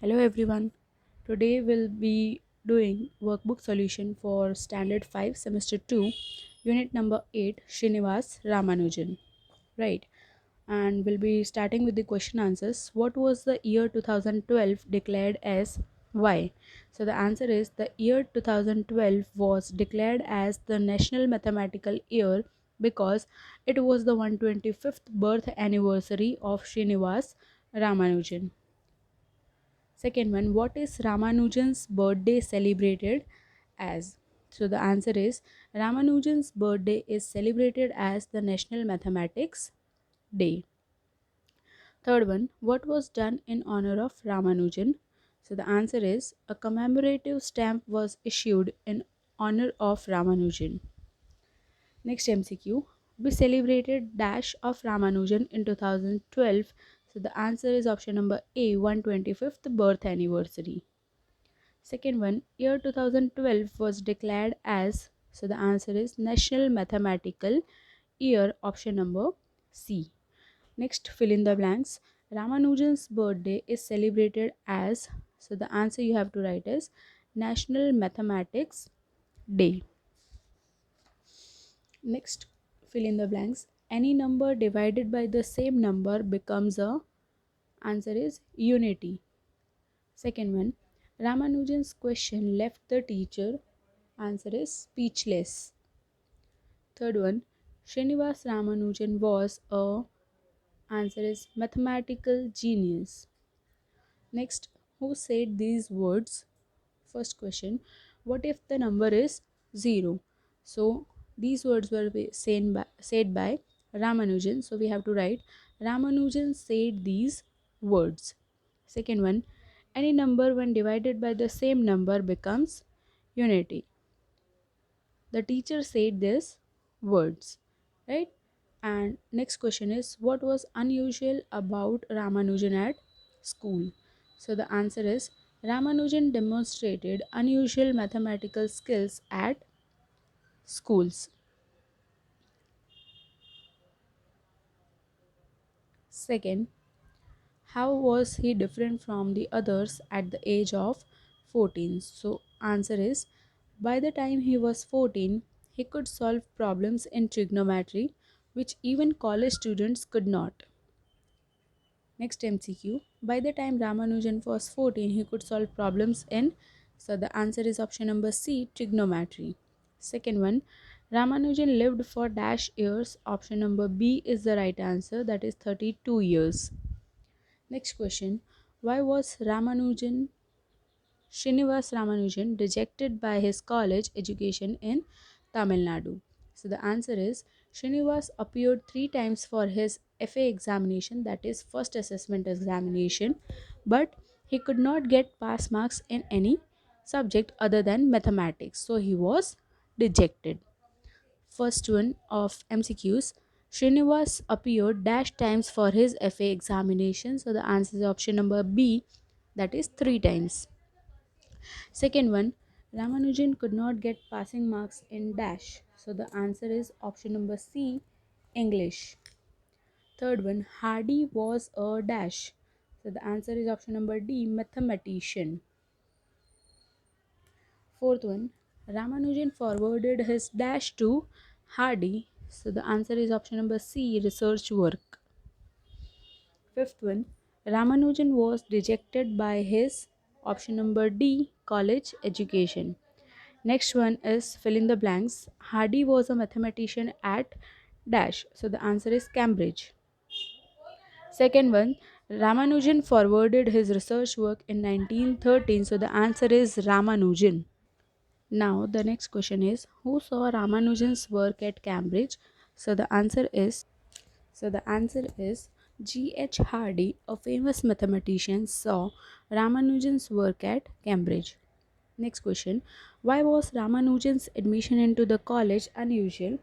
Hello everyone. Today we'll be doing workbook solution for standard 5 semester 2 unit number 8 Srinivas Ramanujan. Right. And we'll be starting with the question answers. What was the year 2012 declared as why? So the answer is the year 2012 was declared as the National Mathematical Year because it was the 125th birth anniversary of Srinivas Ramanujan. Second one, what is Ramanujan's birthday celebrated as? So the answer is Ramanujan's birthday is celebrated as the National Mathematics Day. Third one, what was done in honor of Ramanujan? So the answer is a commemorative stamp was issued in honor of Ramanujan. Next MCQ, we celebrated dash of Ramanujan in 2012. So the answer is option number A, 125th birth anniversary. Second one, year 2012 was declared as, so the answer is National Mathematical Year, option number C. Next, fill in the blanks. Ramanujan's birthday is celebrated as, so the answer you have to write is National Mathematics Day. Next, fill in the blanks. Any number divided by the same number becomes a, answer is unity. Second one, Ramanujan's question left the teacher, answer is speechless. Third one, Srinivas Ramanujan was a, answer is mathematical genius. Next, who said these words? First question, what if the number is 0? So these words were said by Ramanujan. So we have to write Ramanujan said these words. Second one, any number when divided by the same number becomes unity. The teacher said these words, right? And next question is, what was unusual about Ramanujan at school? So the answer is Ramanujan demonstrated unusual mathematical skills at schools. Second, how was he different from the others at the age of 14? So answer is by the time he was 14, he could solve problems in trigonometry which even college students could not. Next MCQ. By the time Ramanujan was 14, he could solve problems in, so the answer is option number C, trigonometry. Second one, Ramanujan lived for dash years. Option number B is the right answer, that is 32 years. Next question, why was Srinivas Ramanujan rejected by his college education in Tamil Nadu? So the answer is Srinivas appeared 3 times for his FA examination, that is first assessment examination, but he could not get pass marks in any subject other than mathematics, so he was rejected. First one of MCQs, Srinivas appeared dash times for his FA examination, so the answer is option number B, that is 3 times. Second one, Ramanujan could not get passing marks in dash. So the answer is option number C, English. Third one, Hardy was a dash. So the answer is option number D, mathematician. Fourth one, Ramanujan forwarded his dash to Hardy. So the answer is option number C, research work. Fifth one, Ramanujan was rejected by his, option number D, college education. Next one is fill in the blanks. Hardy was a mathematician at dash. So the answer is Cambridge. Second one, Ramanujan forwarded his research work in 1913. So the answer is Ramanujan. Now the next question is, who saw Ramanujan's work at Cambridge? So the answer is G. H. Hardy, a famous mathematician, saw Ramanujan's work at Cambridge. Next question, why was Ramanujan's admission into the college unusual?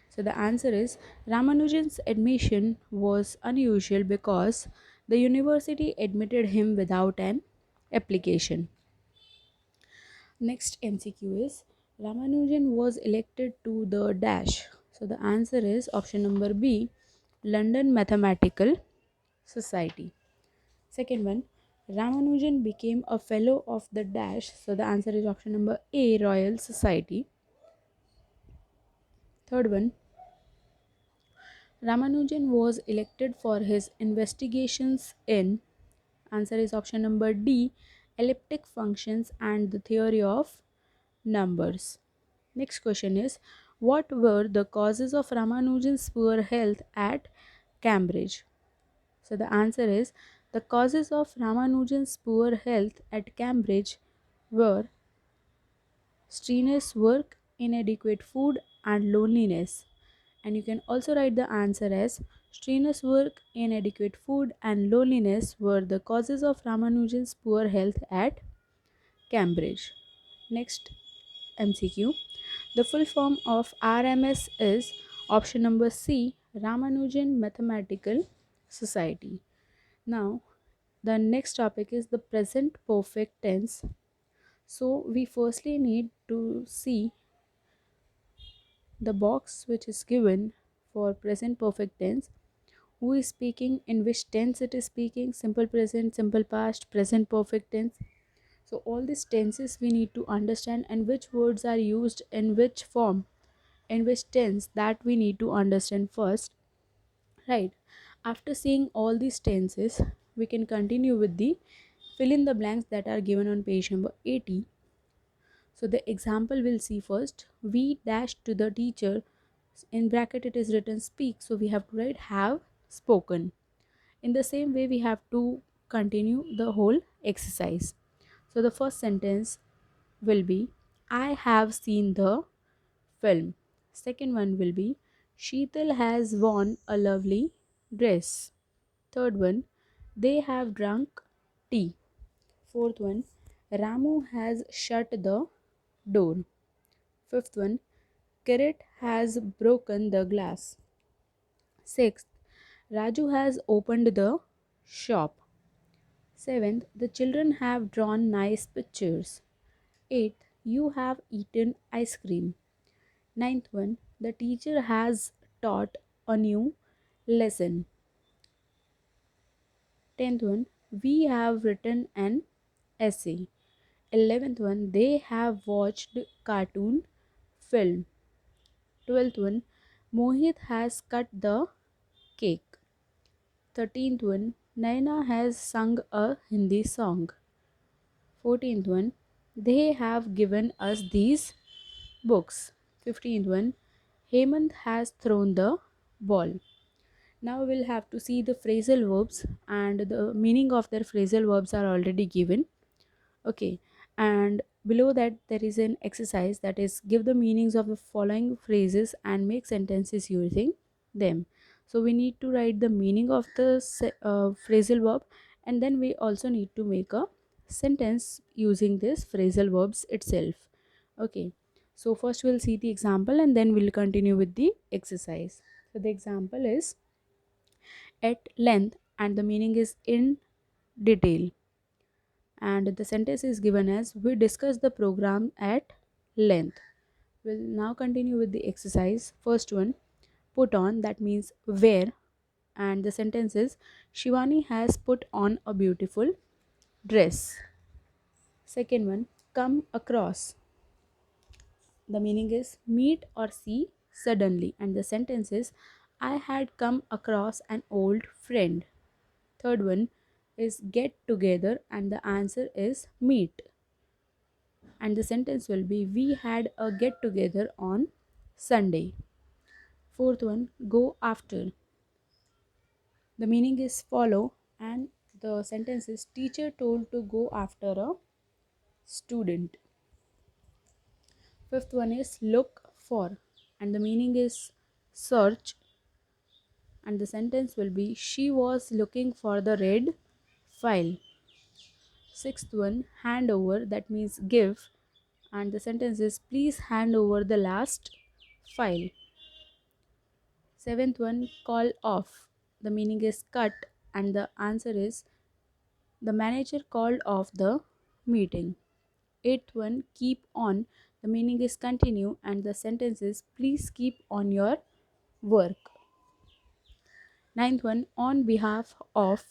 So the answer is Ramanujan's admission was unusual because the university admitted him without an application. Next MCQ is, Ramanujan was elected to the dash. So the answer is option number B, London Mathematical Society. Second one, Ramanujan became a fellow of the dash. So the answer is option number A, Royal Society. Third one, Ramanujan was elected for his investigations in, answer is option number D, elliptic functions and the theory of numbers. Next question is, what were the causes of Ramanujan's poor health at Cambridge? So the answer is, the causes of Ramanujan's poor health at Cambridge were strenuous work, inadequate food, and loneliness. And you can also write the answer as, strenuous work, inadequate food, and loneliness were the causes of Ramanujan's poor health at Cambridge. Next MCQ. The full form of RMS is option number C, Ramanujan Mathematical Society. Now, the next topic is the present perfect tense. So, we firstly need to see the box which is given for present perfect tense. Who is speaking, in which tense it is speaking, simple present, simple past, present perfect tense. So, all these tenses we need to understand, and which words are used in which form, in which tense, that we need to understand first, right? After seeing all these tenses, we can continue with the fill in the blanks that are given on page number 80. So the example we'll see first, we dash to the teacher, in bracket it is written speak, so we have to write have spoken. In the same way we have to continue the whole exercise. So the first sentence will be, I have seen the film. Second one will be, Sheetal has worn a lovely dress. Third one, they have drunk tea. Fourth one, Ramu has shut the door. Fifth one, Kirit has broken the glass. Sixth, Raju has opened the shop. Seventh, the children have drawn nice pictures. Eighth, you have eaten ice cream. Ninth one, the teacher has taught a new lesson. Tenth one, we have written an essay. 11th one, they have watched cartoon film. 12th one, Mohit has cut the cake. 13th one, Naina has sung a Hindi song. 14th one, they have given us these books. 15th one, Hemant has thrown the ball. Now we'll have to see the phrasal verbs, and the meaning of their phrasal verbs are already given. Okay, and below that there is an exercise, that is, give the meanings of the following phrases and make sentences using them. So we need to write the meaning of the phrasal verb, and then we also need to make a sentence using this phrasal verbs itself. Okay, so first we'll see the example and then we'll continue with the exercise. So the example is at length, and the meaning is in detail, and the sentence is given as, we discussed the program at length. We'll now continue with the exercise. First one, put on, that means wear, and the sentence is, Shivani has put on a beautiful dress. Second one, come across, the meaning is meet or see suddenly, and the sentence is, I had come across an old friend. Third one is get together, and the answer is meet, and the sentence will be, we had a get together on Sunday. Fourth one, go after, the meaning is follow, and the sentence is, teacher told to go after a student. Fifth one is look for, and the meaning is search, and the sentence will be, she was looking for the red file. Sixth one, hand over, that means give, and the sentence is, please hand over the last file. Seventh one, call off, the meaning is cut, and the answer is, the manager called off the meeting. Eighth one, keep on, the meaning is continue, and the sentence is, please keep on your work. Ninth one, on behalf of,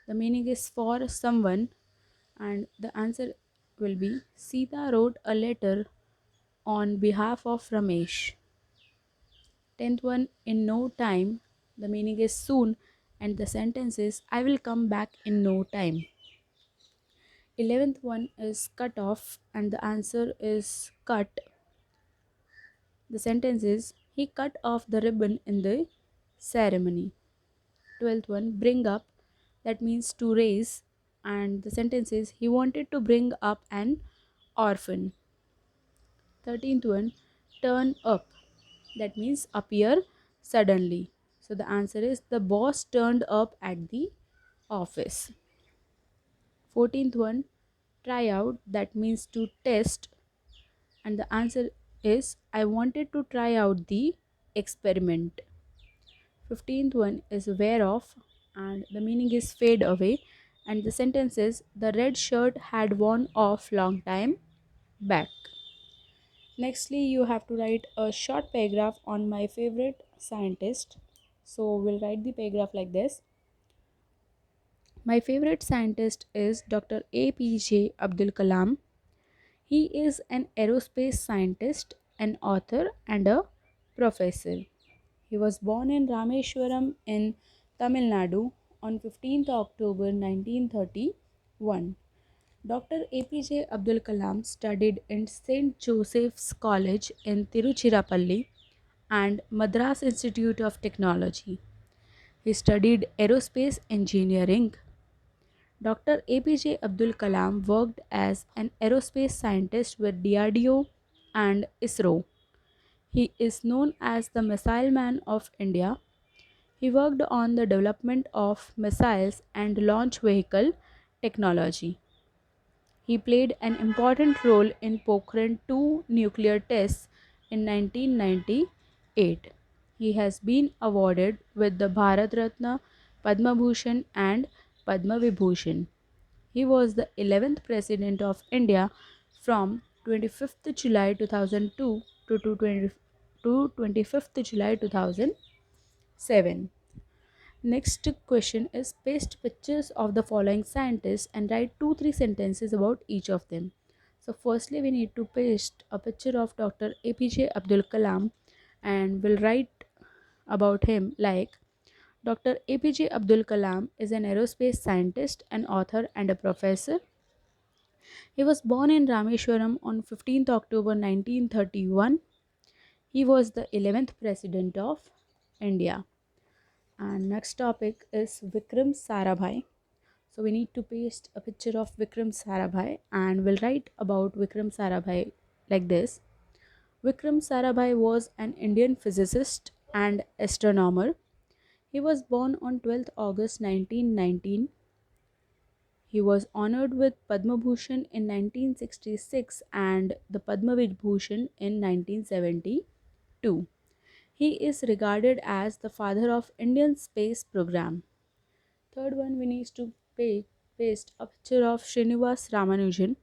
the meaning is for someone, And the answer will be Sita wrote a letter on behalf of Ramesh. 10th one, in no time. The meaning is soon, and the sentence is I will come back in no time. 11th one is cut off, and the answer is cut. The sentence is he cut off the ribbon in the ceremony. 12th one, bring up, that means to raise, and the sentence is he wanted to bring up an orphan. 13th one, turn up, that means appear suddenly. So the answer is the boss turned up at the office. 14th one, try out, that means to test, and the answer is I wanted to try out the experiment. 15th one is wear off, and the meaning is fade away, and the sentence is the red shirt had worn off long time back. Nextly, you have to write a short paragraph on my favorite scientist. So we'll write the paragraph like this. My favorite scientist is Dr. APJ Abdul Kalam. He is an aerospace scientist, an author, and a professor. He was born in Rameshwaram in Tamil Nadu on 15th October 1931. Dr. APJ Abdul Kalam studied in St. Joseph's College in Tiruchirappalli and Madras Institute of Technology. He studied aerospace engineering. Dr. APJ Abdul Kalam worked as an aerospace scientist with DRDO and ISRO. He is known as the Missile Man of India. He worked on the development of missiles and launch vehicle technology. He played an important role in Pokhran 2 nuclear tests in 1998. He has been awarded with the Bharat Ratna, Padma Bhushan, and Padma Vibhushan. He was the 11th President of India from 25th July 2002 to 25th July 2007. Next question is paste pictures of the following scientists and write 2-3 sentences about each of them. So firstly we need to paste a picture of Dr. APJ Abdul Kalam and we'll write about him like Dr. APJ Abdul Kalam is an aerospace scientist, an author and a professor. He was born in Rameshwaram on 15th October 1931. He was the 11th President of India. And next topic is Vikram Sarabhai. So we need to paste a picture of Vikram Sarabhai and we'll write about Vikram Sarabhai like this. Vikram Sarabhai was an Indian physicist and astronomer. He was born on 12th August 1919. He was honored with Padma Bhushan in 1966 and the Padma Vibhushan in 1972. He is regarded as the father of Indian space program. Third one, we need to paste a picture of Srinivas Ramanujan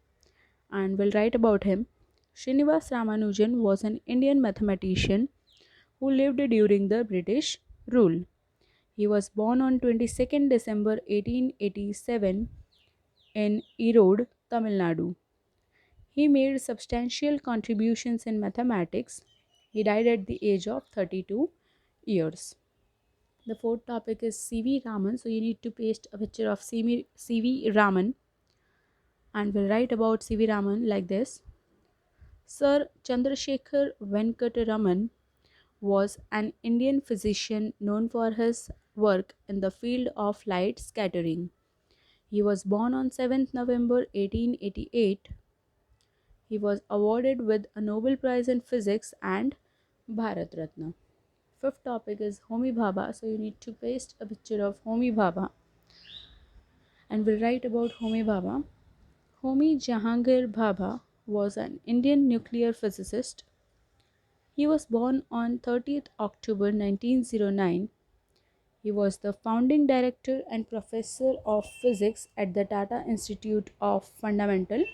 and we'll write about him. Srinivas Ramanujan was an Indian mathematician who lived during the British rule. He was born on 22nd December 1887 in Erode, Tamil Nadu. He made substantial contributions in mathematics. He died at the age of 32 years. The fourth topic is C.V. Raman. So you need to paste a picture of C.V. Raman and we'll write about C.V. Raman like this. Sir Chandrasekhar Venkata Raman was an Indian physician known for his work in the field of light scattering. He was born on 7th November 1888. He was awarded with a Nobel Prize in Physics and Bharat Ratna. Fifth topic is Homi Bhabha. So you need to paste a picture of Homi Bhabha and we'll write about Homi Bhabha. Homi Jahangir Bhabha was an Indian nuclear physicist. He was born on 30th October 1909. He was the founding director and professor of physics at the Tata Institute of Fundamental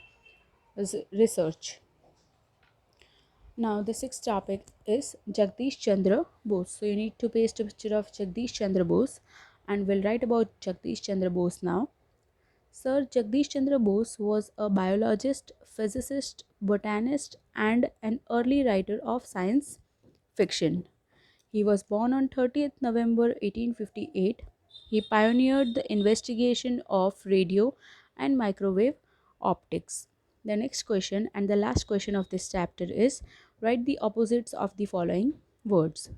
Research. Now the sixth topic is Jagdish Chandra Bose. So you need to paste a picture of Jagdish Chandra Bose and we'll write about Jagdish Chandra Bose now. Sir Jagdish Chandra Bose was a biologist, physicist, botanist, and an early writer of science fiction. He was born on 30th November 1858. He pioneered the investigation of radio and microwave optics. The next question and the last question of this chapter is, write the opposites of the following words.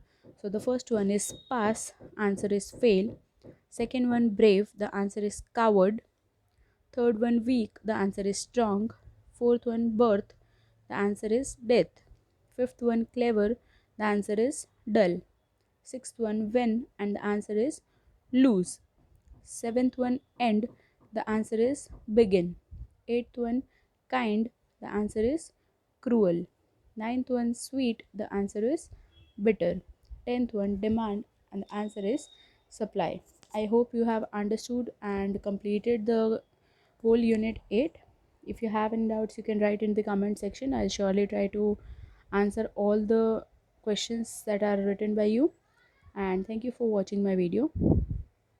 So the first one is pass, answer is fail. Second one brave, the answer is coward. Third one weak, the answer is strong. Fourth one birth, the answer is death. Fifth one clever, the answer is dull. Sixth one win, and the answer is lose. Seventh one end, the answer is begin. Eighth one kind, the answer is cruel. Ninth one sweet, the answer is bitter. Tenth one demand, and the answer is supply. I hope you have understood and completed the whole unit 8. If you have any doubts, you can write in the comment section. I'll surely try to answer all the questions that are written by you. And thank you for watching my video.